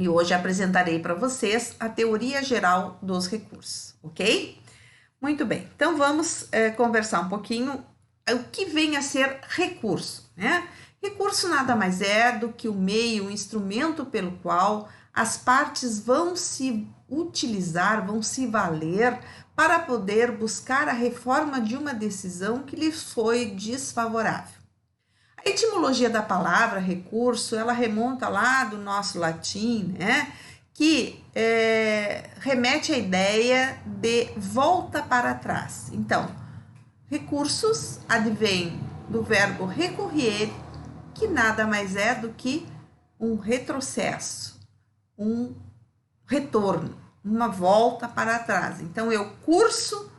E hoje apresentarei para vocês a teoria geral dos recursos, ok? Muito bem, então vamos conversar um pouquinho o que vem a ser recurso, né? Recurso nada mais é do que o meio, o instrumento pelo qual as partes vão se utilizar, vão se valer para poder buscar a reforma de uma decisão que lhes foi desfavorável. A etimologia da palavra recurso, ela remonta lá do nosso latim, né? Que remete à ideia de volta para trás. Então, recursos advém do verbo recorrer, que nada mais é do que um retrocesso, um retorno, uma volta para trás. Então, eu curso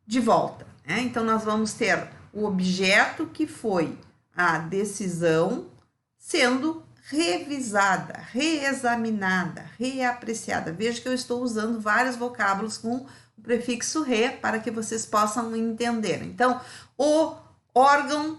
de volta, né? Então, nós vamos ter o objeto que foi a decisão sendo revisada, reexaminada, reapreciada. Veja que eu estou usando vários vocábulos com o prefixo re para que vocês possam entender. Então, o órgão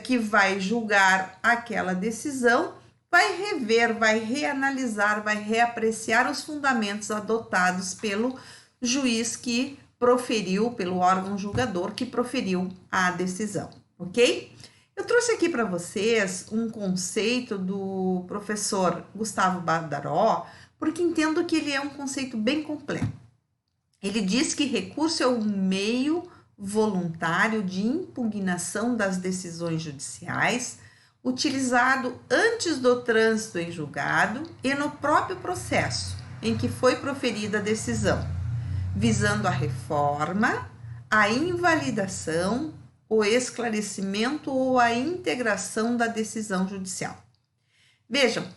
que vai julgar aquela decisão vai rever, vai reanalisar, vai reapreciar os fundamentos adotados pelo juiz que proferiu, pelo órgão julgador que proferiu a decisão, ok? Eu trouxe aqui para vocês um conceito do professor Gustavo Badaró, porque entendo que ele é um conceito bem completo. Ele diz que recurso é um meio voluntário de impugnação das decisões judiciais, utilizado antes do trânsito em julgado e no próprio processo em que foi proferida a decisão, visando a reforma, a invalidação, o esclarecimento ou a integração da decisão judicial. Vejam,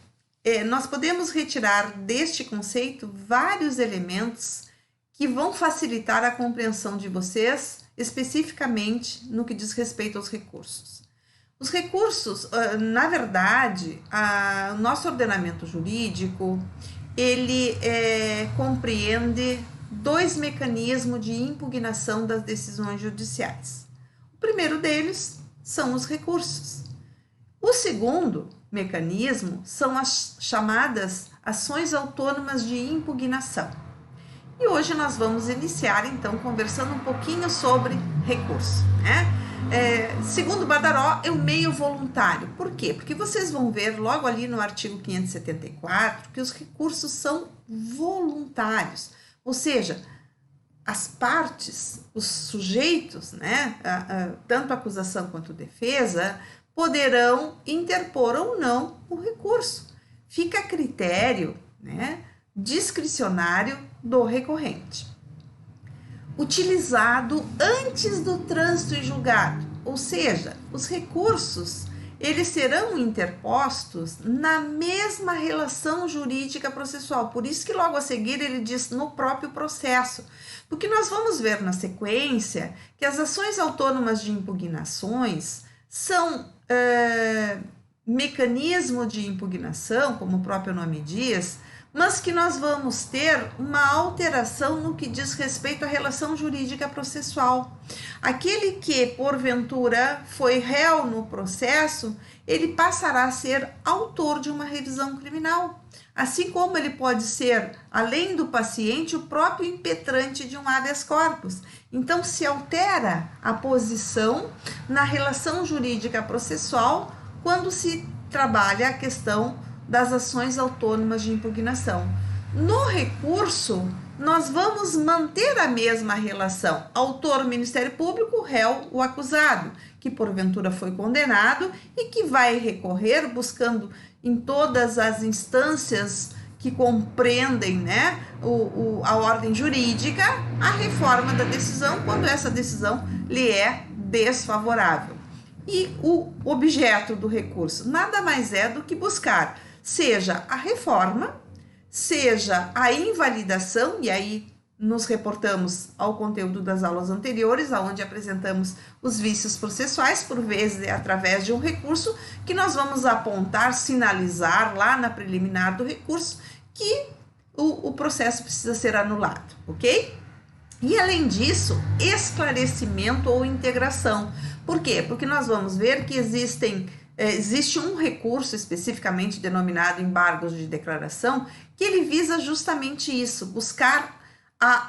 nós podemos retirar deste conceito vários elementos que vão facilitar a compreensão de vocês, especificamente no que diz respeito aos recursos. Os recursos, na verdade, o nosso ordenamento jurídico, ele compreende dois mecanismos de impugnação das decisões judiciais. O primeiro deles são os recursos. O segundo mecanismo são as chamadas ações autônomas de impugnação. E hoje nós vamos iniciar, então, conversando um pouquinho sobre recurso, né? Segundo Badaró, é um meio voluntário. Por quê? Porque vocês vão ver logo ali no artigo 574 que os recursos são voluntários, ou seja, as partes, os sujeitos, né, tanto a acusação quanto a defesa, poderão interpor ou não o recurso. Fica a critério, né, discricionário do recorrente. Utilizado antes do trânsito em julgado, ou seja, os recursos eles serão interpostos na mesma relação jurídica processual. Por isso que logo a seguir ele diz no próprio processo. Porque nós vamos ver na sequência que as ações autônomas de impugnações são mecanismo de impugnação, como o próprio nome diz, mas que nós vamos ter uma alteração no que diz respeito à relação jurídica processual. Aquele que, porventura, foi réu no processo, ele passará a ser autor de uma revisão criminal, assim como ele pode ser, além do paciente, o próprio impetrante de um habeas corpus. Então, se altera a posição na relação jurídica processual quando se trabalha a questão das ações autônomas de impugnação. No recurso, nós vamos manter a mesma relação, autor, Ministério Público, réu, o acusado, que porventura foi condenado e que vai recorrer buscando em todas as instâncias que compreendem, né, a ordem jurídica, a reforma da decisão quando essa decisão lhe é desfavorável. E o objeto do recurso nada mais é do que buscar seja a reforma, seja a invalidação, e aí nos reportamos ao conteúdo das aulas anteriores, onde apresentamos os vícios processuais, por vezes através de um recurso, que nós vamos apontar, sinalizar lá na preliminar do recurso, que o processo precisa ser anulado, ok? E além disso, esclarecimento ou integração. Por quê? Porque nós vamos ver que existem existe um recurso especificamente denominado embargos de declaração, que ele visa justamente isso, buscar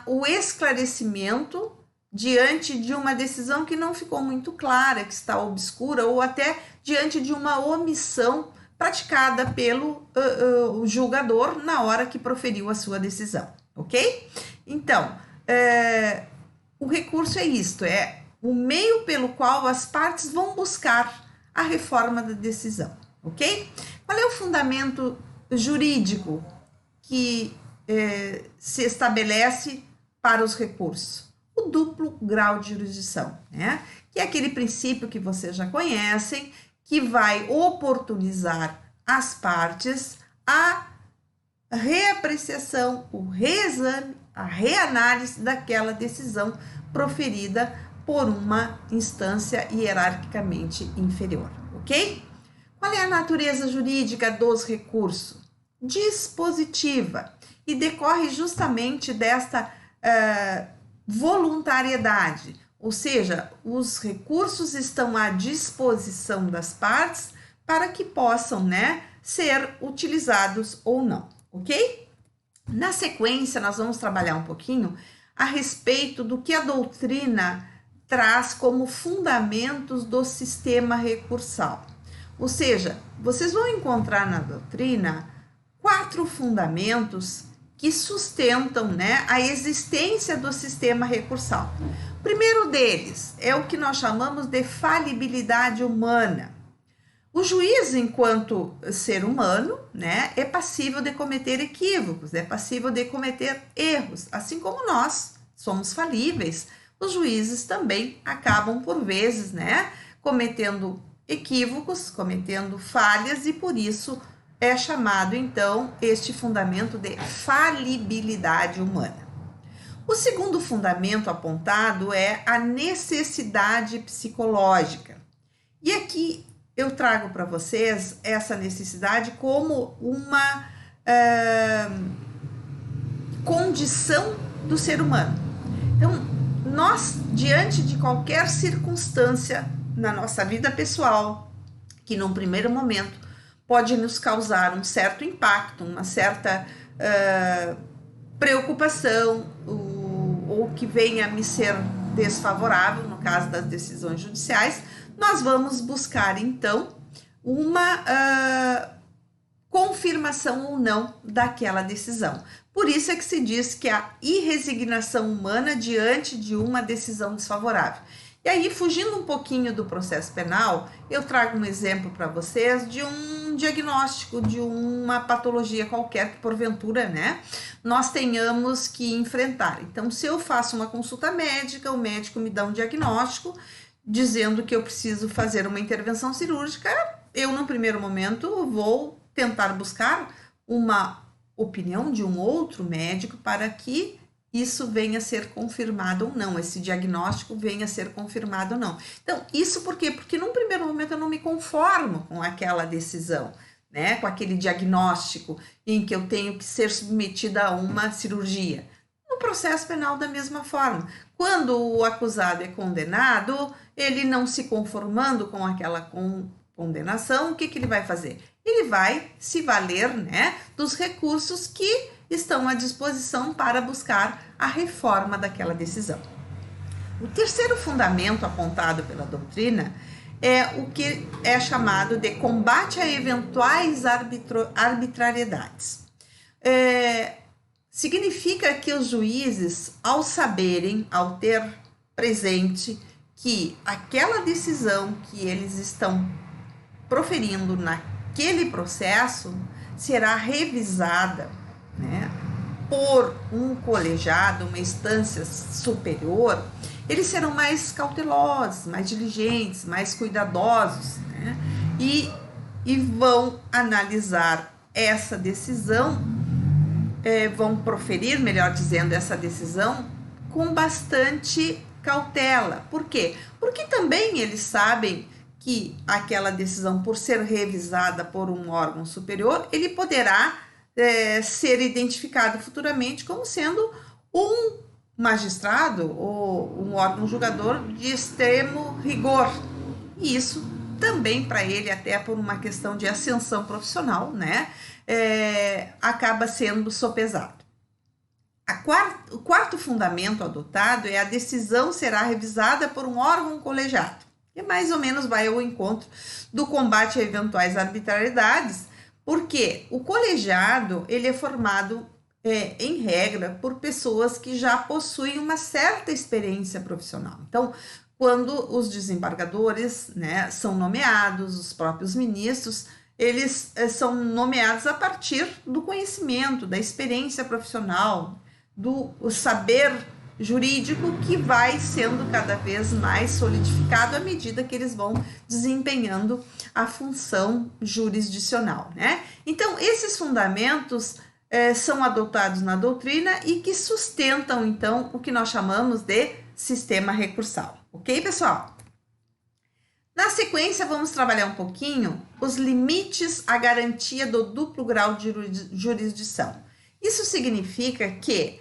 o esclarecimento diante de uma decisão que não ficou muito clara, que está obscura, ou até diante de uma omissão praticada pelo julgador na hora que proferiu a sua decisão, ok? Então, o recurso é isto, é o meio pelo qual as partes vão buscar a reforma da decisão, ok? Qual é o fundamento jurídico que se estabelece para os recursos? O duplo grau de jurisdição, né? Que é aquele princípio que vocês já conhecem, que vai oportunizar as partes a reapreciação, o reexame, a reanálise daquela decisão proferida por uma instância hierarquicamente inferior, ok? Qual é a natureza jurídica dos recursos? Dispositiva, e decorre justamente desta voluntariedade, ou seja, os recursos estão à disposição das partes para que possam, né, ser utilizados ou não, ok? Na sequência, nós vamos trabalhar um pouquinho a respeito do que a doutrina traz como fundamentos do sistema recursal. Ou seja, vocês vão encontrar na doutrina 4 fundamentos que sustentam, né, a existência do sistema recursal. O primeiro deles é o que nós chamamos de falibilidade humana. O juiz, enquanto ser humano, né, é passível de cometer equívocos, é passível de cometer erros, assim como nós somos falíveis. Os juízes também acabam, por vezes, né, cometendo equívocos, cometendo falhas, e por isso é chamado, então, este fundamento de falibilidade humana. O segundo fundamento apontado é a necessidade psicológica. E aqui eu trago para vocês essa necessidade como uma condição do ser humano. Então, nós, diante de qualquer circunstância na nossa vida pessoal, que num primeiro momento pode nos causar um certo impacto, uma certa preocupação, ou que venha a me ser desfavorável, no caso das decisões judiciais, nós vamos buscar, então, uma confirmação ou não daquela decisão. Por isso é que se diz que a irresignação humana diante de uma decisão desfavorável. E aí, fugindo um pouquinho do processo penal, eu trago um exemplo para vocês de um diagnóstico de uma patologia qualquer que, porventura, né, nós tenhamos que enfrentar. Então, se eu faço uma consulta médica, o médico me dá um diagnóstico dizendo que eu preciso fazer uma intervenção cirúrgica, eu, no primeiro momento, vou tentar buscar uma opinião de um outro médico para que isso venha a ser confirmado ou não, esse diagnóstico venha a ser confirmado ou não. Então, isso por quê? Porque num primeiro momento eu não me conformo com aquela decisão, né? Com aquele diagnóstico em que eu tenho que ser submetida a uma cirurgia. No processo penal, da mesma forma. Quando o acusado é condenado, ele não se conformando com aquela condenação, o que ele vai fazer? Ele vai se valer, né, dos recursos que estão à disposição para buscar a reforma daquela decisão. O terceiro fundamento apontado pela doutrina é o que é chamado de combate a eventuais arbitrariedades. Significa que os juízes, ao saberem, ao ter presente que aquela decisão que eles estão proferindo naquele processo será revisada, né, por um colegiado, uma instância superior, eles serão mais cautelosos, mais diligentes, mais cuidadosos, né, e vão analisar essa decisão, vão proferir, melhor dizendo, essa decisão com bastante cautela. Por quê? Porque também eles sabem que aquela decisão, por ser revisada por um órgão superior, ele poderá ser identificado futuramente como sendo um magistrado ou um órgão julgador de extremo rigor. E isso também para ele, até por uma questão de ascensão profissional, né, acaba sendo sopesado. O quarto fundamento adotado é a decisão será revisada por um órgão colegiado, que mais ou menos vai ao encontro do combate a eventuais arbitrariedades, porque o colegiado ele é formado, em regra, por pessoas que já possuem uma certa experiência profissional. Então, quando os desembargadores, né, são nomeados, os próprios ministros, eles são nomeados a partir do conhecimento, da experiência profissional, do saber jurídico que vai sendo cada vez mais solidificado à medida que eles vão desempenhando a função jurisdicional, né? Então, esses fundamentos são adotados na doutrina e que sustentam, então, o que nós chamamos de sistema recursal. Ok, pessoal? Na sequência, vamos trabalhar um pouquinho os limites à garantia do duplo grau de jurisdição. Isso significa que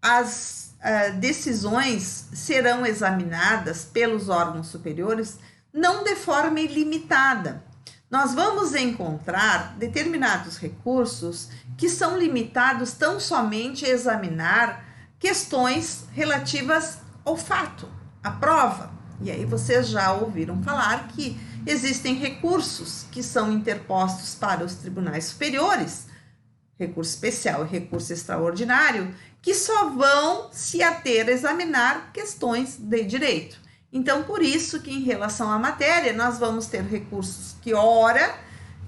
as decisões serão examinadas pelos órgãos superiores não de forma ilimitada. Nós vamos encontrar determinados recursos que são limitados tão somente a examinar questões relativas ao fato, à prova. E aí vocês já ouviram falar que existem recursos que são interpostos para os tribunais superiores, recurso especial e recurso extraordinário, que só vão se ater a examinar questões de direito. Então, por isso que em relação à matéria, nós vamos ter recursos que, ora,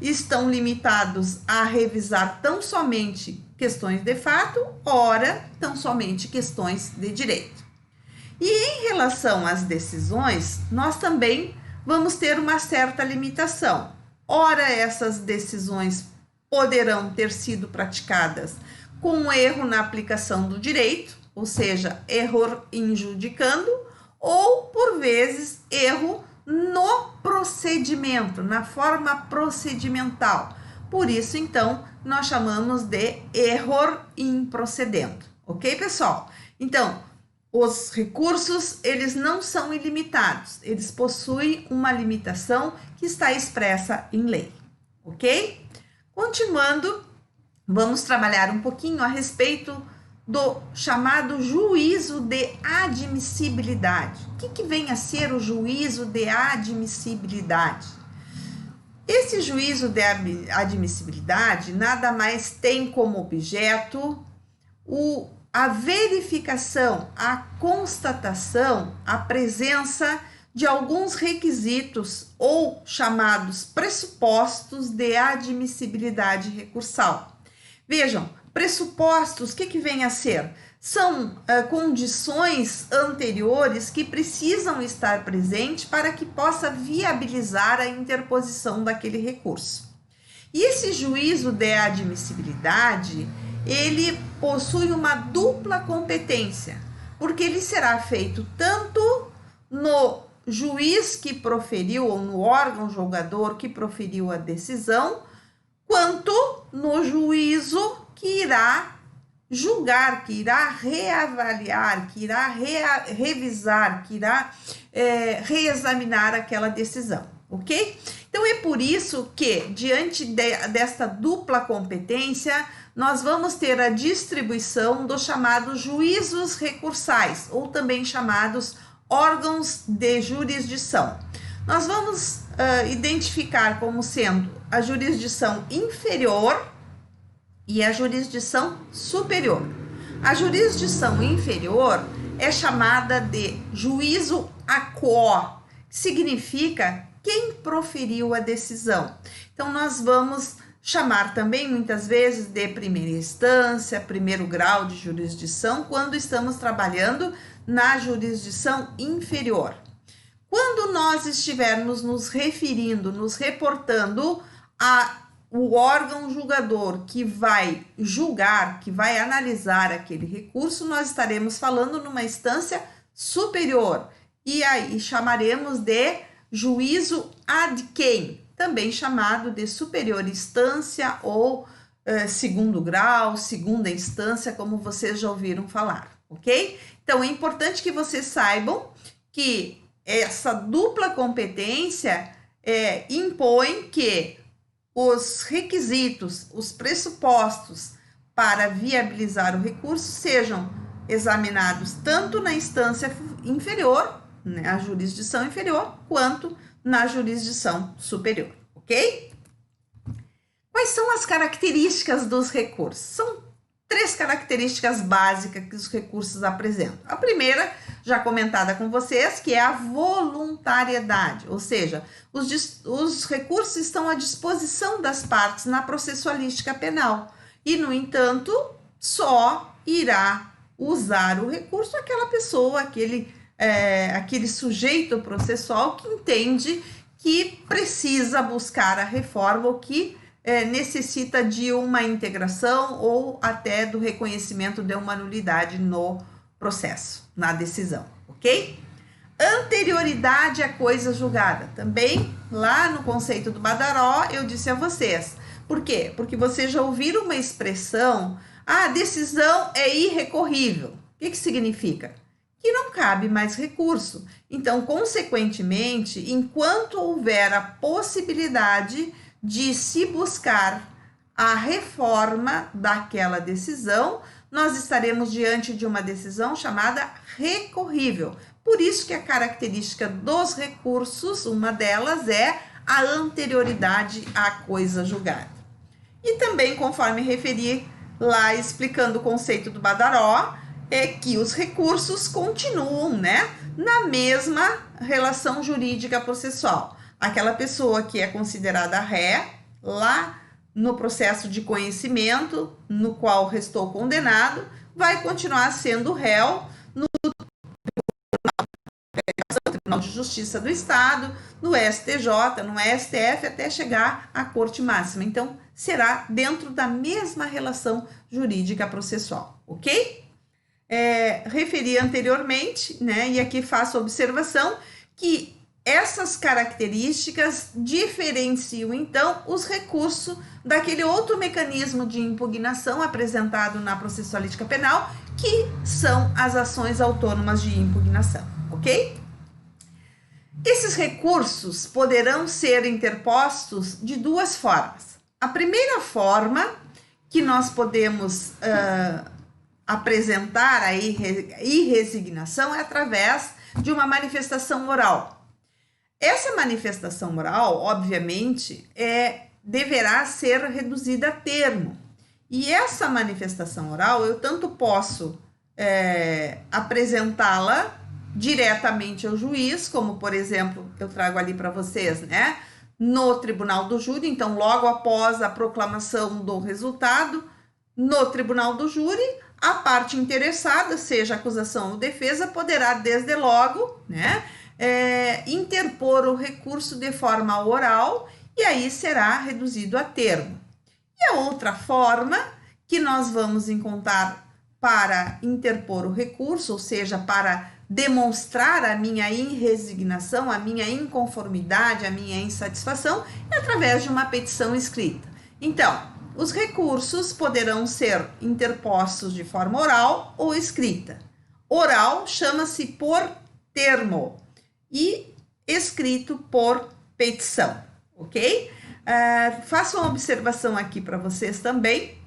estão limitados a revisar tão somente questões de fato, ora, tão somente questões de direito. E em relação às decisões, nós também vamos ter uma certa limitação. Ora, essas decisões poderão ter sido praticadas com erro na aplicação do direito, ou seja, erro injudicando, ou, por vezes, erro no procedimento, na forma procedimental. Por isso, então, nós chamamos de erro improcedendo. Ok, pessoal? Então, os recursos, eles não são ilimitados, eles possuem uma limitação que está expressa em lei. Ok? Continuando, vamos trabalhar um pouquinho a respeito do chamado juízo de admissibilidade. O que vem a ser o juízo de admissibilidade? Esse juízo de admissibilidade nada mais tem como objeto a verificação, a constatação, a presença de alguns requisitos ou chamados pressupostos de admissibilidade recursal. Vejam, pressupostos, o que vem a ser? São condições anteriores que precisam estar presentes para que possa viabilizar a interposição daquele recurso. E esse juízo de admissibilidade, ele possui uma dupla competência, porque ele será feito tanto no juiz que proferiu ou no órgão julgador que proferiu a decisão, quanto no juízo que irá julgar, que irá reavaliar, que irá revisar, que irá reexaminar aquela decisão, ok? Então, é por isso que, diante desta dupla competência, nós vamos ter a distribuição dos chamados juízos recursais, ou também chamados órgãos de jurisdição. Nós vamos identificar como sendo a jurisdição inferior e a jurisdição superior. A jurisdição inferior é chamada de juízo aquo, que significa quem proferiu a decisão. Então, nós vamos chamar também, muitas vezes, de primeira instância, primeiro grau de jurisdição, quando estamos trabalhando na jurisdição inferior. Quando nós estivermos nos referindo, nos reportando o órgão julgador que vai julgar, que vai analisar aquele recurso, nós estaremos falando numa instância superior. E aí chamaremos de juízo ad quem, também chamado de superior instância ou segundo grau, segunda instância, como vocês já ouviram falar, ok? Então, é importante que vocês saibam que essa dupla competência impõe que os requisitos, os pressupostos para viabilizar o recurso sejam examinados tanto na instância inferior, né, a jurisdição inferior, quanto na jurisdição superior, ok? Quais são as características dos recursos? São 3 características básicas que os recursos apresentam. A primeira, já comentada com vocês, que é a voluntariedade, ou seja, os recursos estão à disposição das partes na processualística penal e, no entanto, só irá usar o recurso aquela pessoa, aquele sujeito processual que entende que precisa buscar a reforma ou que necessita de uma integração ou até do reconhecimento de uma nulidade no processo, na decisão, ok? Anterioridade à coisa julgada. Também, lá no conceito do Badaró, eu disse a vocês. Por quê? Porque vocês já ouviram uma expressão, a decisão é irrecorrível. O que significa? Que não cabe mais recurso. Então, consequentemente, enquanto houver a possibilidade de se buscar a reforma daquela decisão, nós estaremos diante de uma decisão chamada recorrível. Por isso que a característica dos recursos, uma delas é a anterioridade à coisa julgada. E também, conforme referi lá explicando o conceito do Badaró, é que os recursos continuam, né, na mesma relação jurídica processual. Aquela pessoa que é considerada ré, lá no processo de conhecimento, no qual restou condenado, vai continuar sendo réu no Tribunal de Justiça do Estado, no STJ, no STF, até chegar à Corte Máxima. Então, será dentro da mesma relação jurídica processual, ok? Referi anteriormente, né, e aqui faço a observação que essas características diferenciam, então, os recursos daquele outro mecanismo de impugnação apresentado na processualística penal, que são as ações autônomas de impugnação, ok? Esses recursos poderão ser interpostos de 2 formas. A primeira forma que nós podemos apresentar a irresignação é através de uma manifestação oral. Essa manifestação oral, obviamente, deverá ser reduzida a termo. E essa manifestação oral, eu tanto posso apresentá-la diretamente ao juiz, como, por exemplo, eu trago ali para vocês, né? No tribunal do júri, então, logo após a proclamação do resultado, no tribunal do júri, a parte interessada, seja acusação ou defesa, poderá, desde logo, né, interpor o recurso de forma oral e aí será reduzido a termo. E a outra forma que nós vamos encontrar para interpor o recurso, ou seja, para demonstrar a minha irresignação, a minha inconformidade, a minha insatisfação, é através de uma petição escrita. Então, os recursos poderão ser interpostos de forma oral ou escrita. Oral chama-se por termo e escrito por petição, ok? Faço uma observação aqui para vocês também,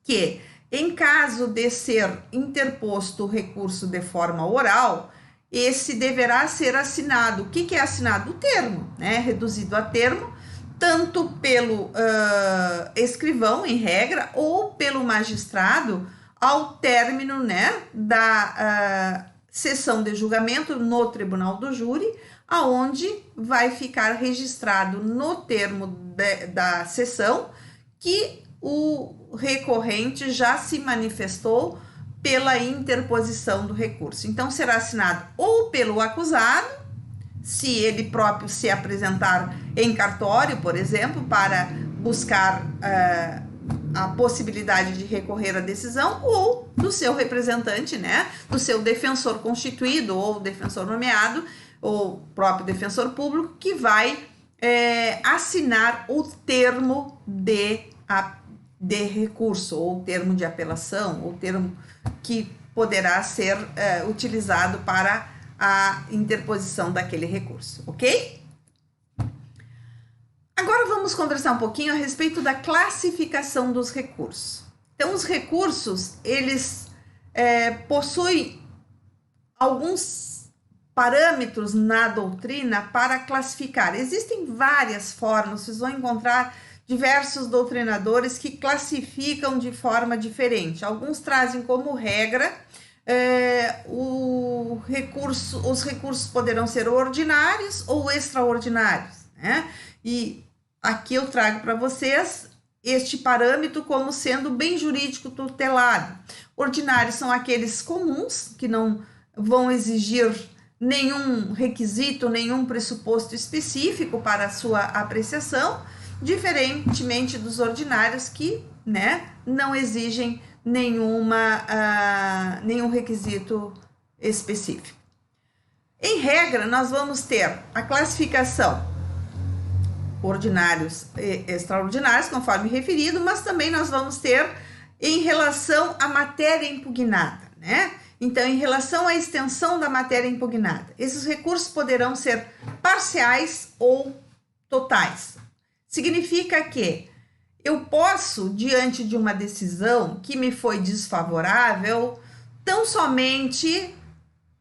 que em caso de ser interposto o recurso de forma oral, esse deverá ser assinado. O que é assinado? O termo, né? Reduzido a termo, tanto pelo escrivão, em regra, ou pelo magistrado, ao término, né, da sessão de julgamento no tribunal do júri, aonde vai ficar registrado no termo da sessão que o recorrente já se manifestou pela interposição do recurso. Então, será assinado ou pelo acusado, se ele próprio se apresentar em cartório, por exemplo, para buscar a possibilidade de recorrer à decisão, ou do seu representante, né, do seu defensor constituído ou defensor nomeado, ou próprio defensor público, que vai assinar o termo de recurso, ou termo de apelação, ou termo que poderá ser utilizado para a interposição daquele recurso, ok? Agora vamos conversar um pouquinho a respeito da classificação dos recursos. Então, os recursos, eles possuem alguns parâmetros na doutrina para classificar. Existem várias formas, vocês vão encontrar diversos doutrinadores que classificam de forma diferente. Alguns trazem como regra os recursos poderão ser ordinários ou extraordinários, né? E aqui eu trago para vocês este parâmetro como sendo bem jurídico tutelado. Ordinários são aqueles comuns, que não vão exigir nenhum requisito, nenhum pressuposto específico para a sua apreciação, diferentemente dos ordinários que, né, não exigem nenhum requisito específico. Em regra, nós vamos ter a classificação ordinários e extraordinários, conforme referido, mas também nós vamos ter em relação à matéria impugnada, né? Então, em relação à extensão da matéria impugnada, esses recursos poderão ser parciais ou totais. Significa que eu posso, diante de uma decisão que me foi desfavorável, tão somente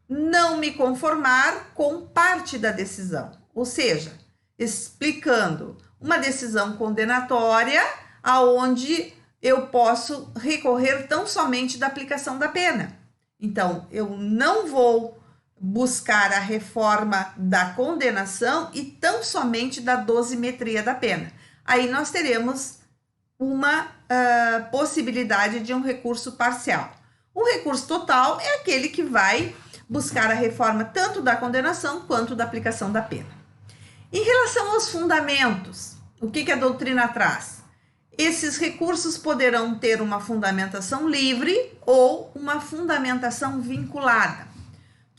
não me conformar com parte da decisão, ou seja, explicando uma decisão condenatória aonde eu posso recorrer tão somente da aplicação da pena. Então, eu não vou buscar a reforma da condenação e tão somente da dosimetria da pena. Aí nós teremos uma possibilidade de um recurso parcial. O recurso total é aquele que vai buscar a reforma tanto da condenação quanto da aplicação da pena. Em relação aos fundamentos, o que a doutrina traz? Esses recursos poderão ter uma fundamentação livre ou uma fundamentação vinculada.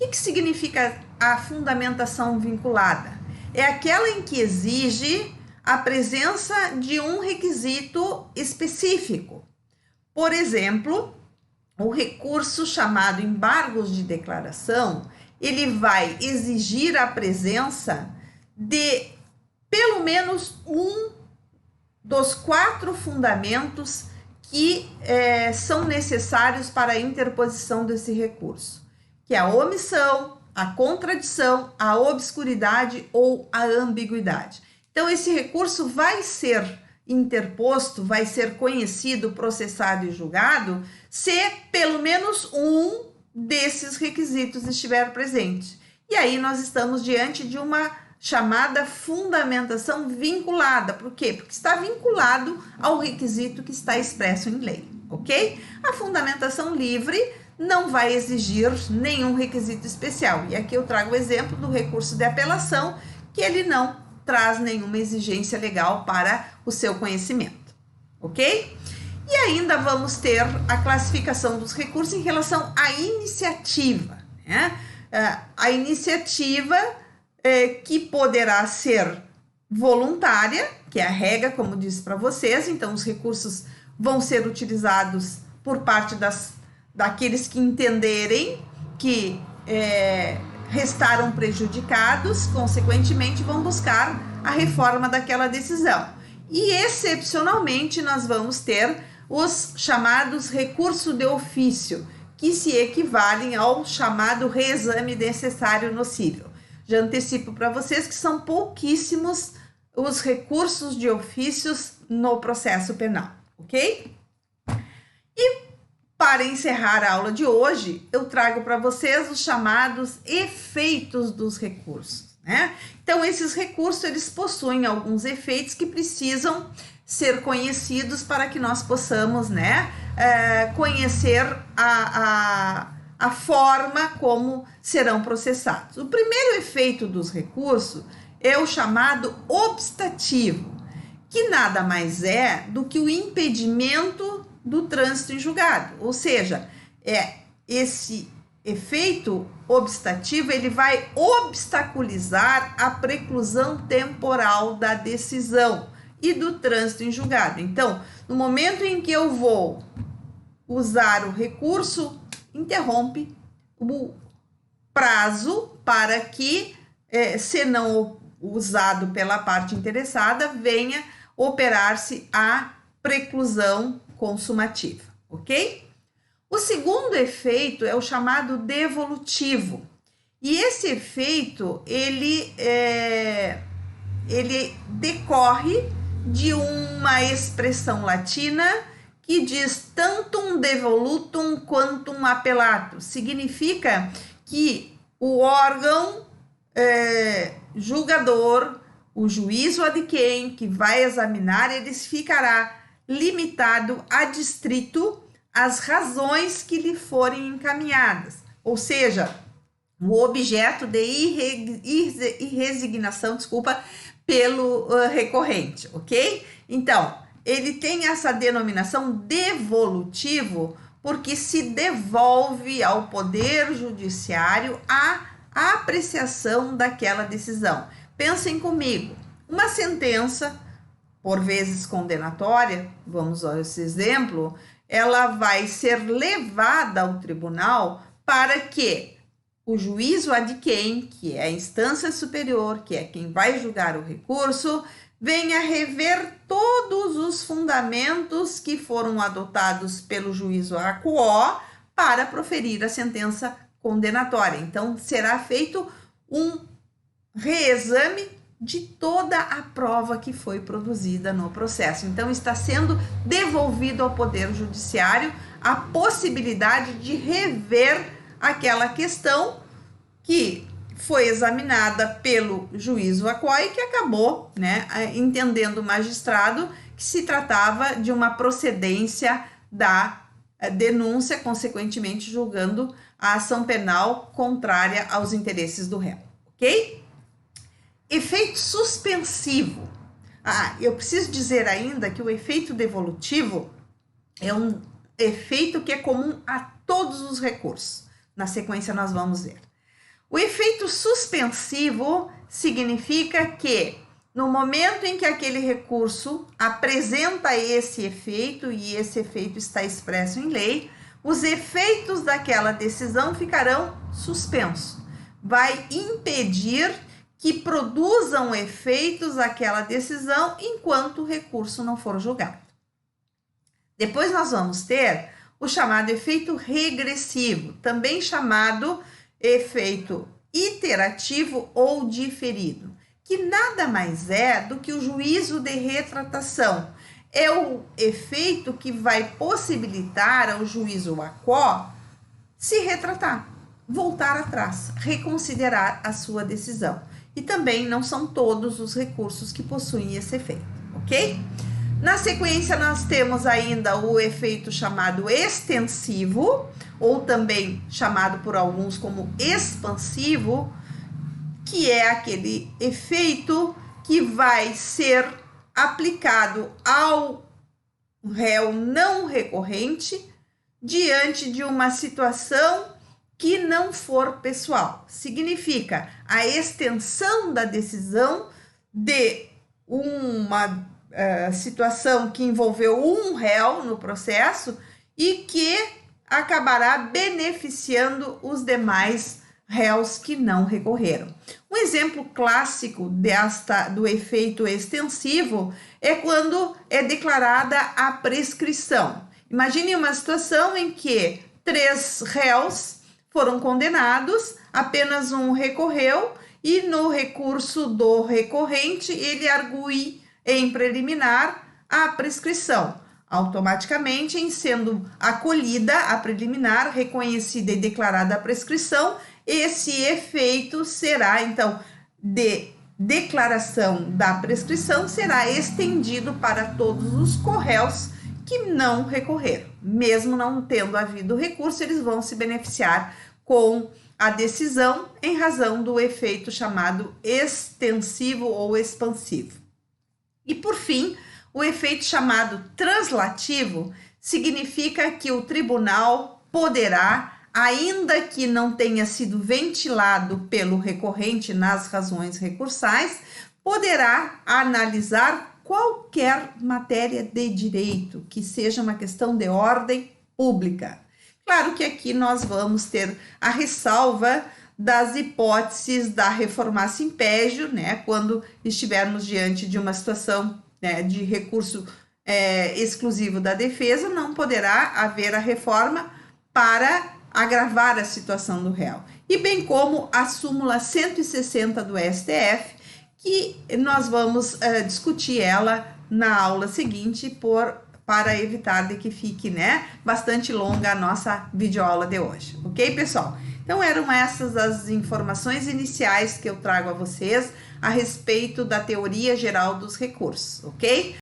O que significa a fundamentação vinculada? É aquela em que exige a presença de um requisito específico. Por exemplo, o recurso chamado embargos de declaração, ele vai exigir a presença de pelo menos um dos 4 fundamentos que são necessários para a interposição desse recurso, que é a omissão, a contradição, a obscuridade ou a ambiguidade. Então, esse recurso vai ser interposto, vai ser conhecido, processado e julgado se pelo menos um desses requisitos estiver presente. E aí nós estamos diante de uma chamada fundamentação vinculada. Por quê? Porque está vinculado ao requisito que está expresso em lei, ok? A fundamentação livre não vai exigir nenhum requisito especial. E aqui eu trago o exemplo do recurso de apelação, que ele não traz nenhuma exigência legal para o seu conhecimento, ok? E ainda vamos ter a classificação dos recursos em relação à iniciativa, né? A iniciativa que poderá ser voluntária, que é a regra, como disse para vocês. Então, os recursos vão ser utilizados por parte daqueles que entenderem que restaram prejudicados, consequentemente, vão buscar a reforma daquela decisão. E, excepcionalmente, nós vamos ter os chamados recursos de ofício, que se equivalem ao chamado reexame necessário nocível. Já antecipo para vocês que são pouquíssimos os recursos de ofícios no processo penal, ok? E para encerrar a aula de hoje, eu trago para vocês os chamados efeitos dos recursos, né? Então, esses recursos, eles possuem alguns efeitos que precisam ser conhecidos para que nós possamos, né, conhecer a forma como serão processados. O primeiro efeito dos recursos é o chamado obstativo, que nada mais é do que o impedimento do trânsito em julgado. Ou seja, esse efeito obstativo, ele vai obstaculizar a preclusão temporal da decisão e do trânsito em julgado. Então, no momento em que eu vou usar o recurso, interrompe prazo para que, se não usado pela parte interessada, venha operar-se a preclusão consumativa, ok? O segundo efeito é o chamado devolutivo. E esse efeito, ele decorre de uma expressão latina que diz tantum devolutum quantum appellatum. Significa que o órgão julgador, o juízo ad quem, que vai examinar, ele ficará limitado, adstrito às razões que lhe forem encaminhadas. Ou seja, o objeto de irresignação, pelo recorrente, ok? Então, ele tem essa denominação devolutivo porque se devolve ao Poder Judiciário a apreciação daquela decisão. Pensem comigo, uma sentença, por vezes condenatória, vamos a esse exemplo, ela vai ser levada ao tribunal para que o juízo ad quem, que é a instância superior, que é quem vai julgar o recurso, venha rever todos os fundamentos que foram adotados pelo juízo a quo para proferir a sentença condenatória. Então, será feito um reexame de toda a prova que foi produzida no processo. Então, está sendo devolvido ao Poder Judiciário a possibilidade de rever aquela questão que foi examinada pelo juízo a quo e que acabou, entendendo o magistrado que se tratava de uma procedência da denúncia, consequentemente julgando a ação penal contrária aos interesses do réu, ok? Efeito suspensivo. Eu preciso dizer ainda que o efeito devolutivo é um efeito que é comum a todos os recursos. Na sequência nós vamos ver. O efeito suspensivo significa que no momento em que aquele recurso apresenta esse efeito, e esse efeito está expresso em lei, os efeitos daquela decisão ficarão suspensos. Vai impedir que produzam efeitos aquela decisão enquanto o recurso não for julgado. Depois nós vamos ter o chamado efeito regressivo, também chamado efeito iterativo ou diferido, que nada mais é do que o juízo de retratação. É o efeito que vai possibilitar ao juízo a quo se retratar, voltar atrás, reconsiderar a sua decisão. E também não são todos os recursos que possuem esse efeito, ok? Na sequência, nós temos ainda o efeito chamado extensivo, ou também chamado por alguns como expansivo, que é aquele efeito que vai ser aplicado ao réu não recorrente diante de uma situação que não for pessoal. Significa a extensão da decisão de uma situação que envolveu um réu no processo e que acabará beneficiando os demais réus que não recorreram. Um exemplo clássico do efeito extensivo é quando é declarada a prescrição. Imagine uma situação em que 3 réus foram condenados, apenas um recorreu e no recurso do recorrente ele argui em preliminar a prescrição. Automaticamente, em sendo acolhida a preliminar, reconhecida e declarada a prescrição, esse efeito será, então, de declaração da prescrição, será estendido para todos os corréus que não recorreram. Mesmo não tendo havido recurso, eles vão se beneficiar com a decisão em razão do efeito chamado extensivo ou expansivo. E, por fim, o efeito chamado translativo significa que o tribunal poderá, ainda que não tenha sido ventilado pelo recorrente nas razões recursais, poderá analisar qualquer matéria de direito, que seja uma questão de ordem pública. Claro que aqui nós vamos ter a ressalva das hipóteses da reformácio impégio, né, quando estivermos diante de uma situação, né, de recurso exclusivo da defesa, não poderá haver a reforma para agravar a situação do réu. E bem como a súmula 160 do STF, que nós vamos discutir ela na aula seguinte para evitar de que fique, né, bastante longa a nossa videoaula de hoje, ok, pessoal? Então, eram essas as informações iniciais que eu trago a vocês a respeito da teoria geral dos recursos, ok?